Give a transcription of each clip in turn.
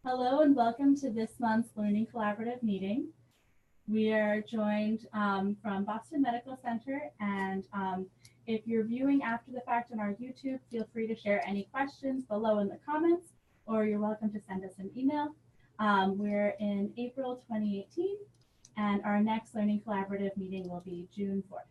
Hello and welcome to this month's Learning Collaborative meeting. We are joined from Boston Medical Center, and if you're viewing after the fact on our YouTube, feel free to share any questions below in the comments, or you're welcome to send us an email. We're in April 2018, and our next Learning Collaborative meeting will be June 4th.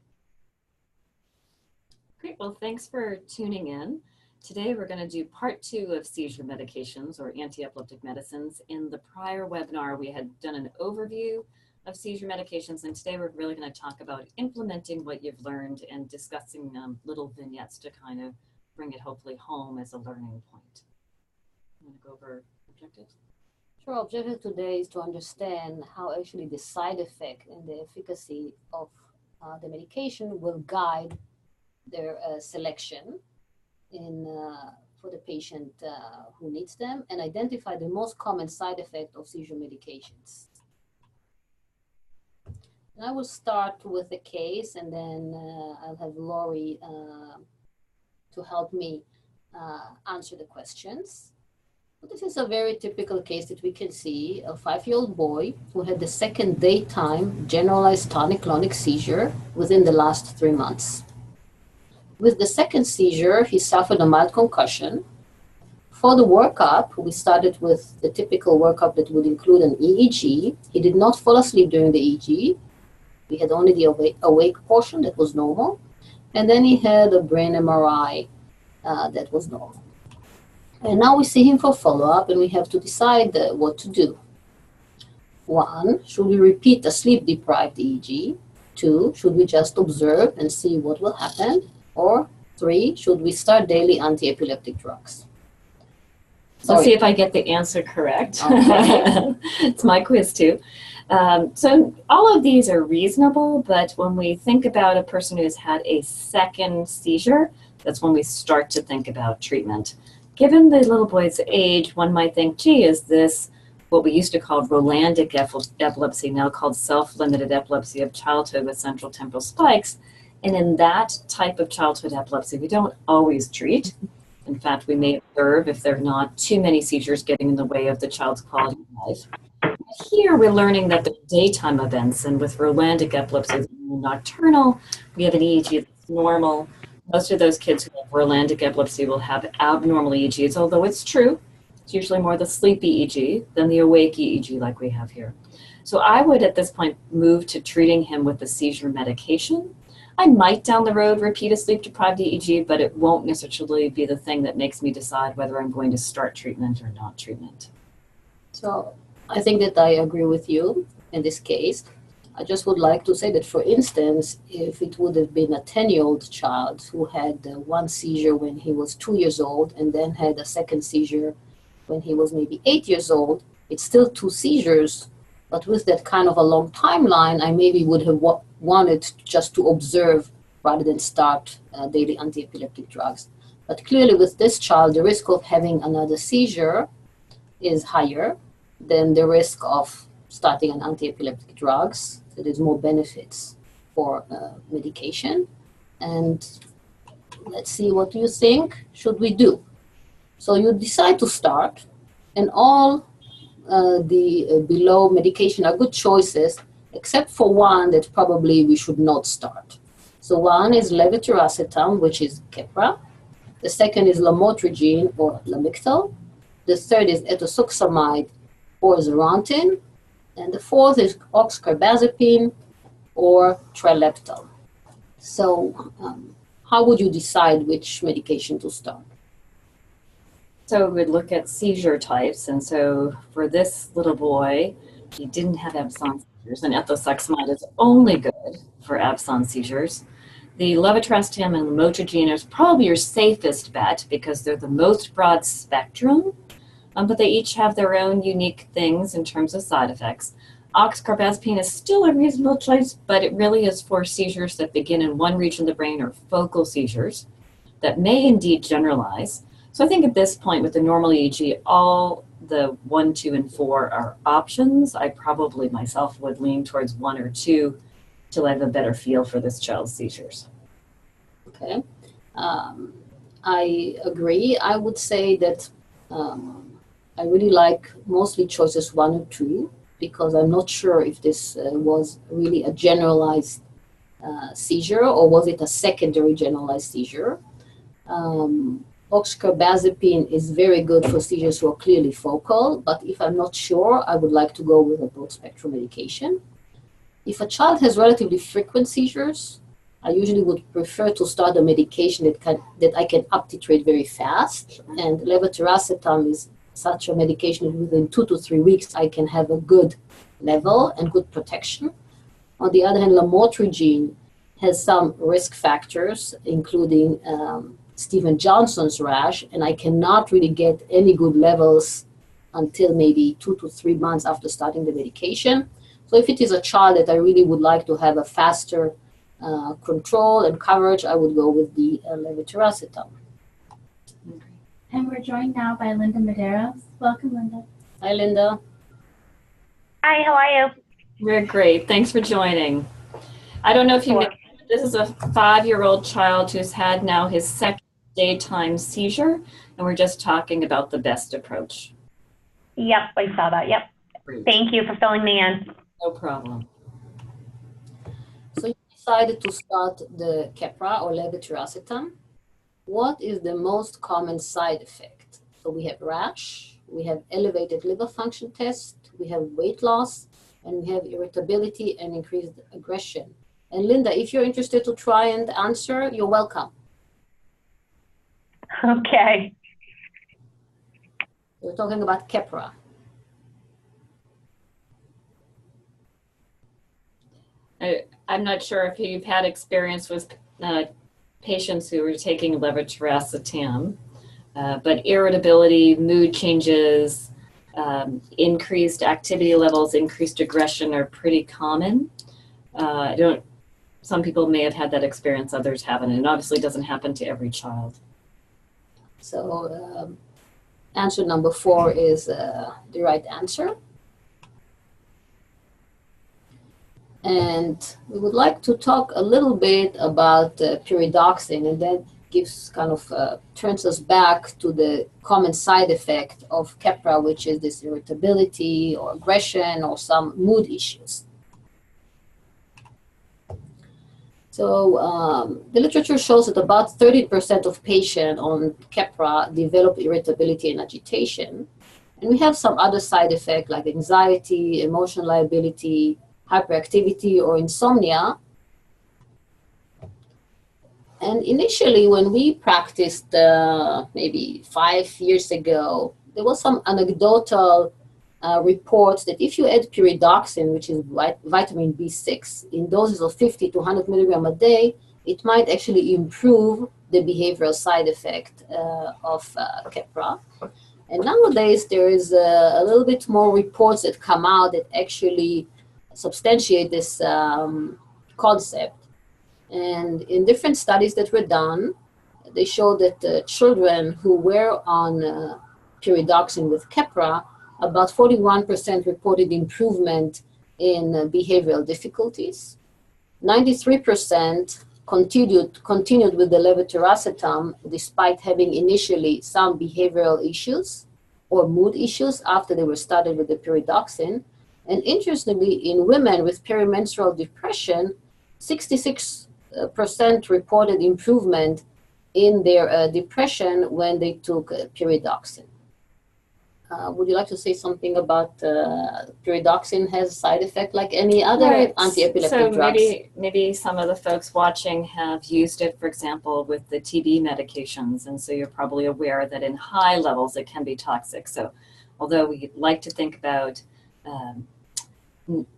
Great, well, thanks for tuning in. Today we're going to do part 2 of seizure medications or anti-epileptic medicines. In the prior webinar, we had done an overview of seizure medications, and today we're really going to talk about implementing what you've learned and discussing little vignettes to kind of bring it hopefully home as a learning point. I'm going to go over objectives. Sure, objective today is to understand how actually the side effect and the efficacy of the medication will guide their selection for the patient who needs them, and identify the most common side effect of seizure medications. And I will start with a case, and then I'll have Lori to help me answer the questions. But this is a very typical case that we can see, a 5-year-old boy who had the second daytime generalized tonic-clonic seizure within the last 3 months. With the second seizure, he suffered a mild concussion. For the workup, we started with the typical workup that would include an EEG. He did not fall asleep during the EEG. We had only the awake portion that was normal. And then he had a brain MRI that was normal. And now we see him for follow-up, and we have to decide what to do. 1, should we repeat a sleep-deprived EEG? 2, should we just observe and see what will happen? Or 3, should we start daily anti-epileptic drugs? Let's see if I get the answer correct. Okay. It's my quiz too. So all of these are reasonable, but when we think about a person who's had a second seizure, that's when we start to think about treatment. Given the little boy's age, one might think, gee, is this what we used to call Rolandic epilepsy, now called self-limited epilepsy of childhood with central temporal spikes? And in that type of childhood epilepsy, we don't always treat. In fact, we may observe if there are not too many seizures getting in the way of the child's quality of life. Here, we're learning that the daytime events, and with Rolandic epilepsy, nocturnal, we have an EEG that's normal. Most of those kids who have Rolandic epilepsy will have abnormal EEGs, although it's true. It's usually more the sleep EEG than the awake EEG like we have here. So I would, at this point, move to treating him with the seizure medication. I might down the road repeat a sleep-deprived EEG, but it won't necessarily be the thing that makes me decide whether I'm going to start treatment or not treatment. So I think that I agree with you in this case. I just would like to say that, for instance, if it would have been a 10-year-old child who had one seizure when he was 2 years old and then had a second seizure when he was maybe 8 years old, it's still 2 seizures. But with that kind of a long timeline, I maybe would have wanted just to observe rather than start daily anti-epileptic drugs. But clearly with this child, the risk of having another seizure is higher than the risk of starting an anti-epileptic drugs. So there's more benefits for medication. And let's see, what do you think should we do? So you decide to start, and all the below medication are good choices, except for one that probably we should not start. So one is levetiracetam, which is Keppra. The second is lamotrigine or Lamictal. The third is etosuxamide or Zerantin. And the fourth is oxcarbazepine or Trileptal. So how would you decide which medication to start? So we would look at seizure types, and so for this little boy, he didn't have absence seizures, and ethosuximide is only good for absence seizures. The levetiracetam and lamotrigine is probably your safest bet because they're the most broad spectrum, but they each have their own unique things in terms of side effects. Oxcarbazepine is still a reasonable choice, but it really is for seizures that begin in one region of the brain, or focal seizures that may indeed generalize. So I think at this point with the normal EEG, all the 1, 2, and 4 are options. I probably myself would lean towards 1 or 2 till I have a better feel for this child's seizures. Okay. I agree. I would say that I really like mostly choices 1 or 2 because I'm not sure if this was really a generalized seizure or was it a secondary generalized seizure. Oxcarbazepine is very good for seizures who are clearly focal, but if I'm not sure, I would like to go with a broad spectrum medication. If a child has relatively frequent seizures, I usually would prefer to start a medication that I can up-titrate very fast, and levetiracetam is such a medication that within 2 to 3 weeks I can have a good level and good protection. On the other hand, lamotrigine has some risk factors, including Stephen Johnson's rash, and I cannot really get any good levels until maybe 2 to 3 months after starting the medication. So if it is a child that I really would like to have a faster control and coverage, I would go with the levetiracetam. And we're joined now by Linda Medeiros. Welcome, Linda. Hi, Linda. Hi, how are you? We're great. Thanks for joining. I don't know if you know, this is a 5-year-old child who's had now his second daytime seizure, and we're just talking about the best approach. Yep, I saw that. Yep. Great. Thank you for filling me in. No problem. So you decided to start the Keppra or levetiracetam. What is the most common side effect? So we have rash, we have elevated liver function test, we have weight loss, and we have irritability and increased aggression. And Linda, if you're interested to try and answer, you're welcome. Okay. We're talking about Keppra. I'm not sure if you've had experience with patients who are taking levetiracetam, but irritability, mood changes, increased activity levels, increased aggression are pretty common. Some people may have had that experience, others haven't, and it obviously doesn't happen to every child. So answer number 4 is the right answer. And we would like to talk a little bit about pyridoxine, and that gives kind of turns us back to the common side effect of Keppra, which is this irritability or aggression or some mood issues. So the literature shows that about 30% of patients on Keppra develop irritability and agitation. And we have some other side effects like anxiety, emotional liability, hyperactivity, or insomnia. And initially, when we practiced maybe 5 years ago, there was some anecdotal reports that if you add pyridoxine, which is vitamin B6, in doses of 50 to 100 milligrams a day, it might actually improve the behavioral side effect of Keppra. And nowadays, there is a little bit more reports that come out that actually substantiate this concept. And in different studies that were done, they showed that children who were on pyridoxine with Keppra, about 41% reported improvement in behavioral difficulties. 93% continued with the levetiracetam despite having initially some behavioral issues or mood issues after they were started with the pyridoxine. And interestingly, in women with perimenstrual depression, 66% reported improvement in their depression when they took pyridoxine. Would you like to say something about pyridoxine has a side effect like any other anti-epileptic drugs? So maybe some of the folks watching have used it, for example, with the TB medications, and so you're probably aware that in high levels it can be toxic. So although we like to think about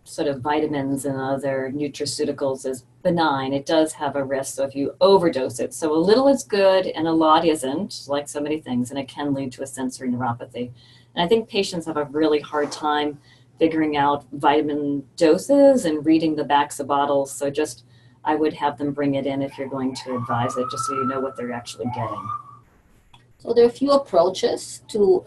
sort of vitamins and other nutraceuticals as benign, it does have a risk. So if you overdose it, so a little is good and a lot isn't, like so many things, and it can lead to a sensory neuropathy. And I think patients have a really hard time figuring out vitamin doses and reading the backs of bottles. So just, I would have them bring it in if you're going to advise it, just so you know what they're actually getting. So there are a few approaches to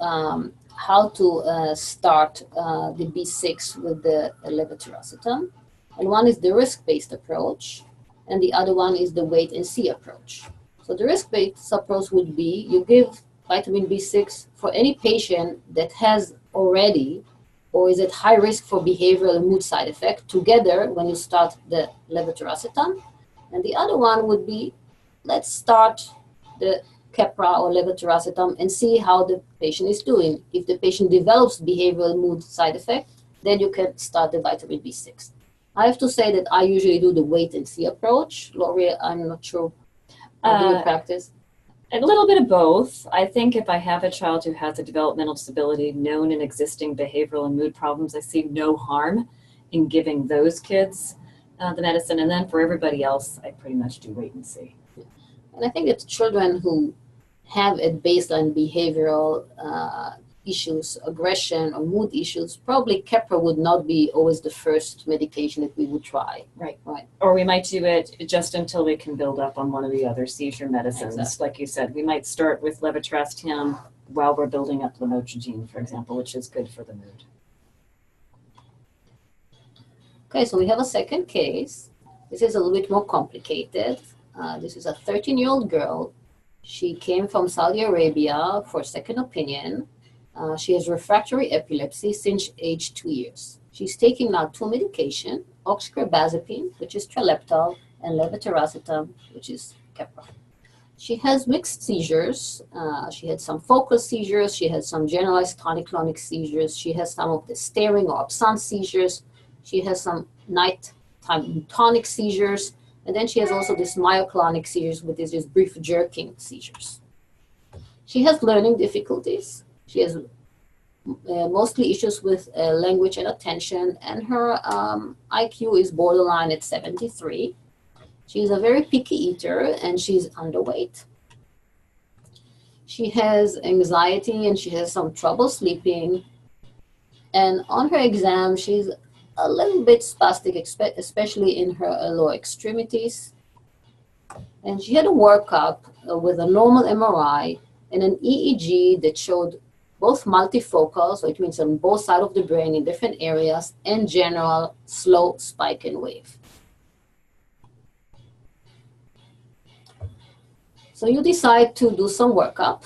how to start the B6 with the levetiracetam. And one is the risk-based approach, and the other one is the wait-and-see approach. So the risk-based approach would be you give vitamin B6 for any patient that has already or is at high risk for behavioral and mood side effect together when you start the levetiracetam. And the other one would be, let's start the Keppra or levetiracetam and see how the patient is doing. If the patient develops behavioral mood side effect, then you can start the vitamin B6. I have to say that I usually do the wait and see approach. Lori, I'm not sure. How do you practice? A little bit of both. I think if I have a child who has a developmental disability, known and existing behavioral and mood problems, I see no harm in giving those kids the medicine. And then for everybody else, I pretty much do wait and see. And I think that children who have at baseline behavioral issues, aggression or mood issues, probably Keppra would not be always the first medication that we would try. Right. Right. Or we might do it just until we can build up on one of the other seizure medicines. Exactly. Like you said, we might start with levetiracetam while we're building up lamotrigine, for example, which is good for the mood. Okay, so we have a second case. This is a little bit more complicated. This is a 13-year-old girl. She came from Saudi Arabia for a second opinion. She has refractory epilepsy since age 2 years. She's taking now 2 medication, oxcarbazepine, which is trileptal, and levetiracetam, which is Keppra. She has mixed seizures. She had some focal seizures. She has some generalized tonic-clonic seizures. She has some of the staring or absence seizures. She has some nighttime tonic seizures. And then she has also this myoclonic seizures, which is just brief jerking seizures. She has learning difficulties. She has mostly issues with language and attention, and her IQ is borderline at 73. She's a very picky eater, and she's underweight. She has anxiety, and she has some trouble sleeping. And on her exam, she's a little bit spastic, especially in her lower extremities. And she had a workup with a normal MRI and an EEG that showed both multifocal, so it means on both sides of the brain in different areas, and general slow spike and wave. So you decide to do some workup.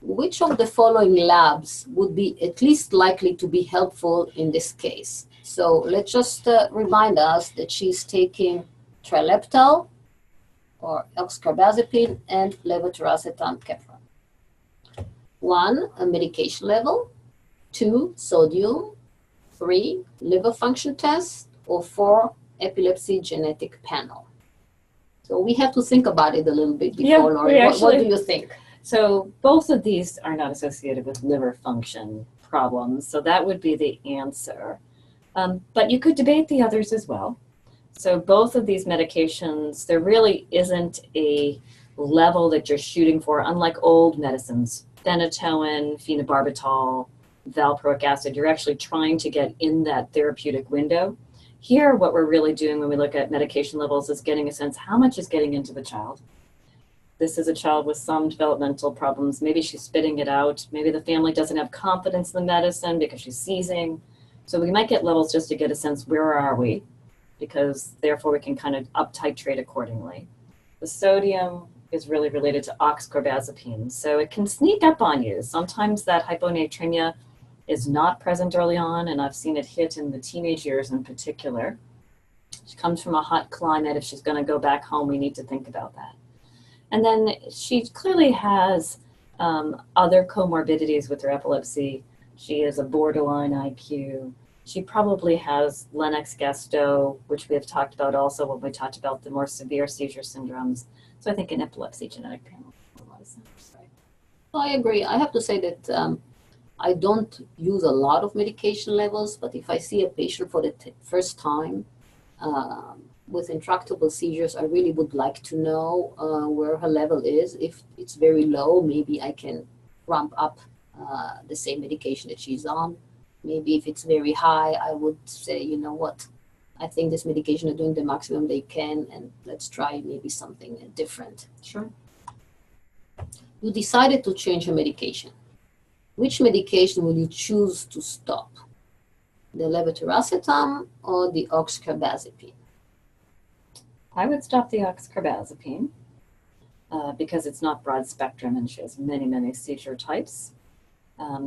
Which of the following labs would be at least likely to be helpful in this case? So let's just remind us that she's taking trileptal or oxcarbazepine and levetiracetam Keppra. 1, a medication level. 2, sodium. 3, liver function test. Or 4, epilepsy genetic panel. So we have to think about it a little bit before, Lori. What do you think? So both of these are not associated with liver function problems, so that would be the answer. But you could debate the others as well. So both of these medications, there really isn't a level that you're shooting for, unlike old medicines, phenytoin, phenobarbital, valproic acid. You're actually trying to get in that therapeutic window. Here, what we're really doing when we look at medication levels is getting a sense how much is getting into the child. This is a child with some developmental problems. Maybe she's spitting it out. Maybe the family doesn't have confidence in the medicine because she's seizing. So we might get levels just to get a sense, where are we? Because therefore we can kind of up titrate accordingly. The sodium is really related to oxcarbazepine. So it can sneak up on you. Sometimes that hyponatremia is not present early on, and I've seen it hit in the teenage years in particular. She comes from a hot climate. If she's going to go back home, we need to think about that. And then she clearly has other comorbidities with her epilepsy. She is a borderline IQ. She probably has Lennox-Gastaut, which we have talked about also when we talked about the more severe seizure syndromes. So I think an epilepsy genetic panel makes a lot of sense. Right? Well, I agree. I have to say that I don't use a lot of medication levels, but if I see a patient for the first time, with intractable seizures, I really would like to know where her level is. If it's very low, maybe I can ramp up the same medication that she's on. Maybe if it's very high, I would say, you know what, I think this medication are doing the maximum they can, and let's try maybe something different. Sure. You decided to change her medication. Which medication will you choose to stop? The levetiracetam or the oxcarbazepine? I would stop the oxcarbazepine. because it's not broad spectrum and she has many, many seizure types.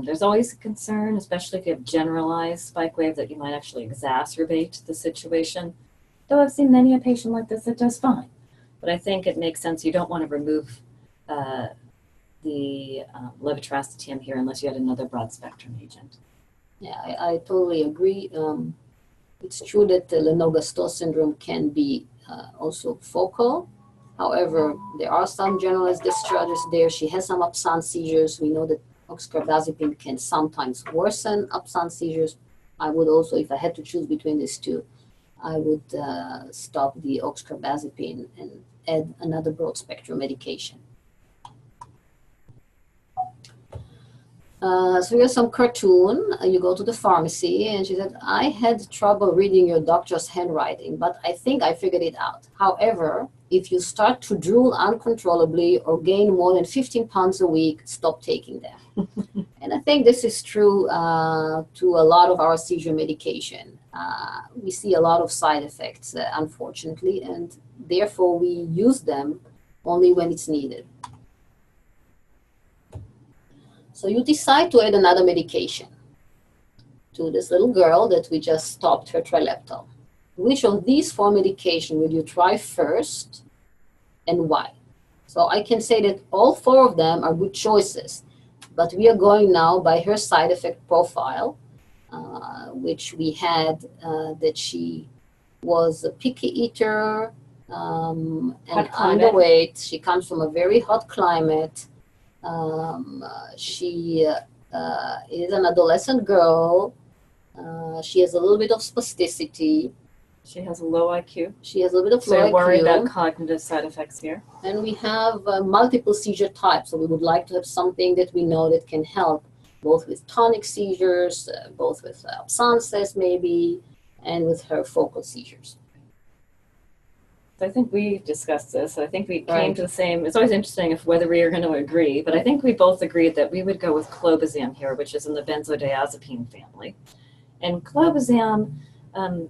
There's always a concern, especially if you have generalized spike wave, that you might actually exacerbate the situation. Though I've seen many a patient like this that does fine. But I think it makes sense. You don't want to remove the levetiracetam here unless you had another broad spectrum agent. Yeah, I totally agree. It's true that the Lennox-Gastaut syndrome can be also focal. However, there are some generalized discharges there. She has some absence seizures. We know that oxcarbazepine can sometimes worsen absence seizures. I would also, if I had to choose between these two, I would stop the oxcarbazepine and add another broad spectrum medication. So here's some cartoon. You go to the pharmacy and she said, I had trouble reading your doctor's handwriting, but I think I figured it out. However, if you start to drool uncontrollably or gain more than 15 pounds a week, stop taking them. And I think this is true to a lot of our seizure medication. We see a lot of side effects, unfortunately, and therefore we use them only when it's needed. So you decide to add another medication to this little girl that we just stopped her trileptal. Which of these 4 medications will you try first and why? So I can say that all 4 of them are good choices, but we are going now by her side effect profile, which we had that she was a picky eater and underweight. She comes from a very hot climate. She is an adolescent girl. She has a little bit of spasticity. She has a low IQ. She has a little bit of So low you're worried IQ. about cognitive side effects here. And we have multiple seizure types. So we would like to have something that we know that can help both with tonic seizures, both with absences maybe, and with her focal seizures. I think we discussed this. I think we came to the same. It's always interesting if whether we are going to agree, but I think we both agreed that we would go with clobazam here, which is in the benzodiazepine family. And clobazam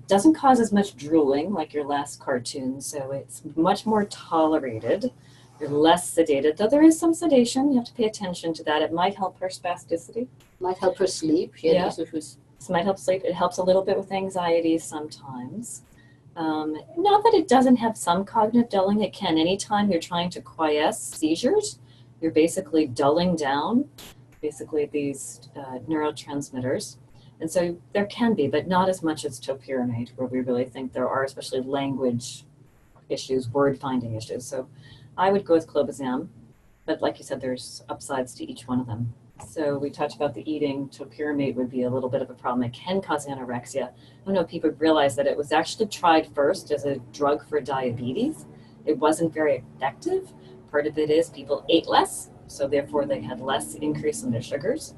doesn't cause as much drooling like your last cartoon, so it's much more tolerated. You're less sedated, though there is some sedation. You have to pay attention to that. It might help her spasticity. Might help her sleep. Yeah. This might help sleep. It helps a little bit with anxiety sometimes. Not that it doesn't have some cognitive dulling. It can. Anytime you're trying to quiesce seizures, you're basically dulling down basically these neurotransmitters. And so there can be, but not as much as topiramate, where we really think there are, especially language issues, word finding issues. So I would go with clobazam, but like you said, there's upsides to each one of them. So we talked about the eating. Topiramate would be a little bit of a problem. It can cause anorexia. I don't know if people realize that it was actually tried first as a drug for diabetes. It wasn't very effective. Part of it is people ate less, so therefore they had less increase in their sugars.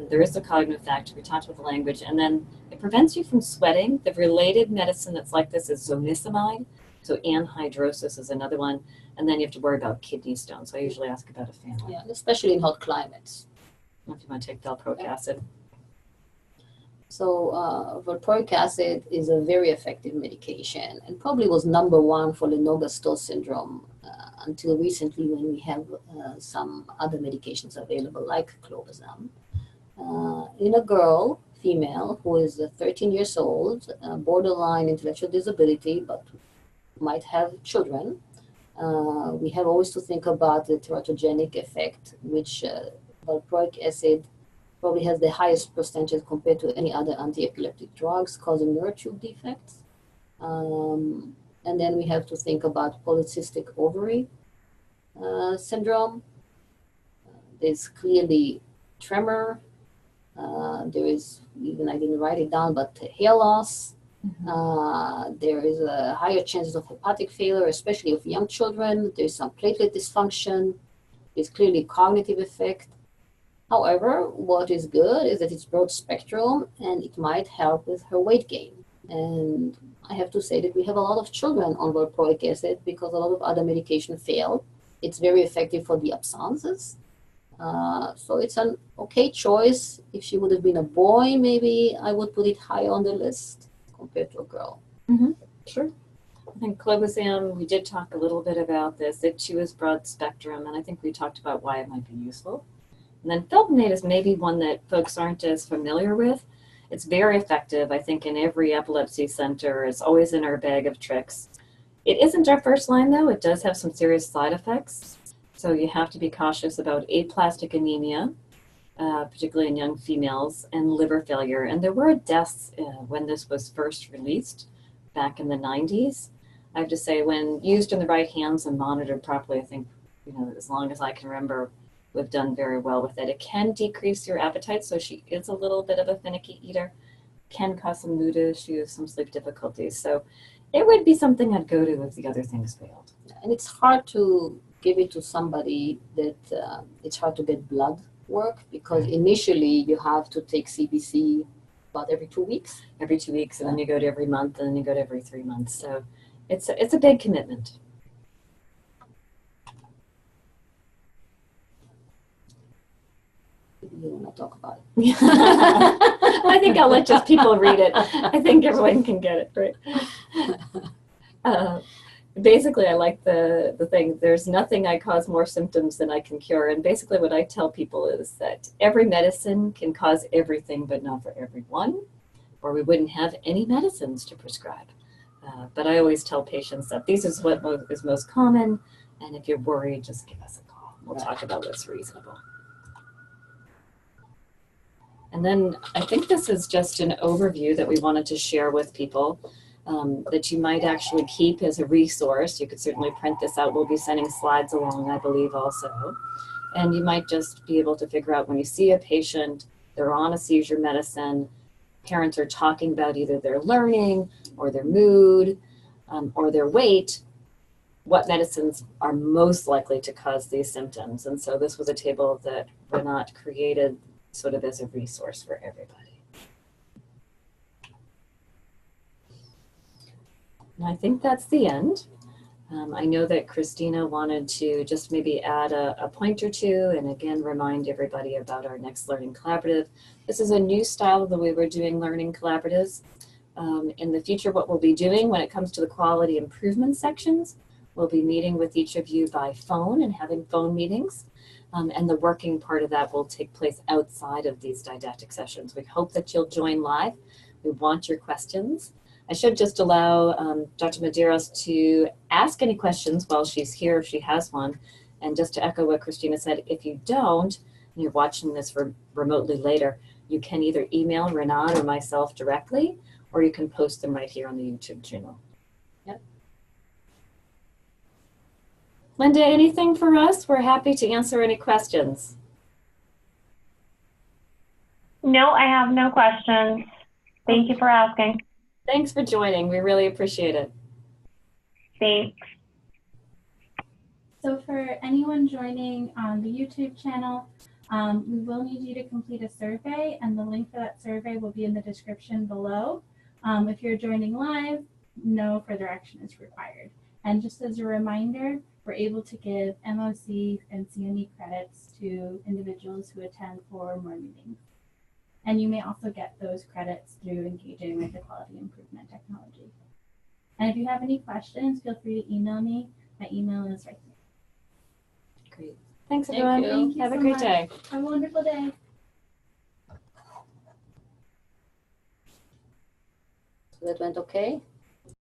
There is the cognitive factor. We talked about the language, and then it prevents you from sweating. The related medicine that's like this is zonisamide. So anhydrosis is another one. And then you have to worry about kidney stones. So I usually ask about a family. Yeah, especially in hot climates. If you want to take valproic acid. So valproic acid is a very effective medication and probably was number 1 for Lennox-Gastaut syndrome until recently when we have some other medications available like clobazam. In a girl, female, who is 13 years old, borderline intellectual disability, but might have children, we have always to think about the teratogenic effect, which valproic acid probably has the highest percentage compared to any other anti-epileptic drugs causing nerve tube defects. And then we have to think about polycystic ovary syndrome. There's clearly tremor. There is, even I didn't write it down, but hair loss. There is a higher chances of hepatic failure, especially of young children. There's some platelet dysfunction. There's clearly cognitive effect. However, what is good is that it's broad spectrum and it might help with her weight gain. And I have to say that we have a lot of children on valproic acid because a lot of other medication fail. It's very effective for the absences. So it's an okay choice. If she would have been a boy, maybe I would put it higher on the list compared to a girl. Sure. I And clobazam, we did talk a little bit about this. It too is broad spectrum, and I think we talked about why it might be useful. And then felbinate is maybe one that folks aren't as familiar with. It's very effective, I think, in every epilepsy center. It's always in our bag of tricks. It isn't our first line, though. It does have some serious side effects. So you have to be cautious about aplastic anemia, particularly in young females, and liver failure. And there were deaths when this was first released back in the 90s. I have to say, when used in the right hands and monitored properly, I think, as long as I can remember, we've done very well with it. It can decrease your appetite, so she is a little bit of a finicky eater, can cause some mood issues, some sleep difficulties. So it would be something I'd go to if the other things failed. And it's hard to give it to somebody that it's hard to get blood work, because initially you have to take CBC about every 2 weeks. Every 2 weeks, and then you go to every month, and then you go to every 3 months. So it's a big commitment. You want to talk about it? I think I'll let just people read it. I think everyone can get it, right? Basically, I like the thing, there's nothing I cause more symptoms than I can cure. And basically what I tell people is that every medicine can cause everything, but not for everyone, or we wouldn't have any medicines to prescribe. But I always tell patients that this is what is most common, and if you're worried, just give us a call. We'll talk about what's reasonable. And then I think this is just an overview that we wanted to share with people that you might actually keep as a resource. You could certainly print this out. We'll be sending slides along, I believe, also. And you might just be able to figure out when you see a patient, they're on a seizure medicine, parents are talking about either their learning or their mood or their weight, what medicines are most likely to cause these symptoms. And so this was a table that Renat created sort of as a resource for everybody. And I think that's the end. I know that Christina wanted to just maybe add a point or two, and again, remind everybody about our next Learning Collaborative. This is a new style of the way we're doing Learning Collaboratives. In the future, what we'll be doing when it comes to the quality improvement sections, we'll be meeting with each of you by phone and having phone meetings. And the working part of that will take place outside of these didactic sessions. We hope that you'll join live. We want your questions. I should just allow Dr. Medeiros to ask any questions while she's here if she has one. And just to echo what Christina said, if you don't, and you're watching this remotely later, you can either email Renat or myself directly, or you can post them right here on the YouTube channel. Yep. Linda, anything for us? We're happy to answer any questions. No, I have no questions. Thank you for asking. Thanks for joining. We really appreciate it. Thanks. So for anyone joining on the YouTube channel, we will need you to complete a survey, and the link for that survey will be in the description below. If you're joining live, no further action is required. And just as a reminder, we're able to give MOC and CME credits to individuals who attend 4 or more meetings. And you may also get those credits through engaging with the quality improvement technology. And if you have any questions, feel free to email me. My email is right there. Great. Thanks, everyone. Thank you Have a so great much. day. Have a wonderful day. So that went okay?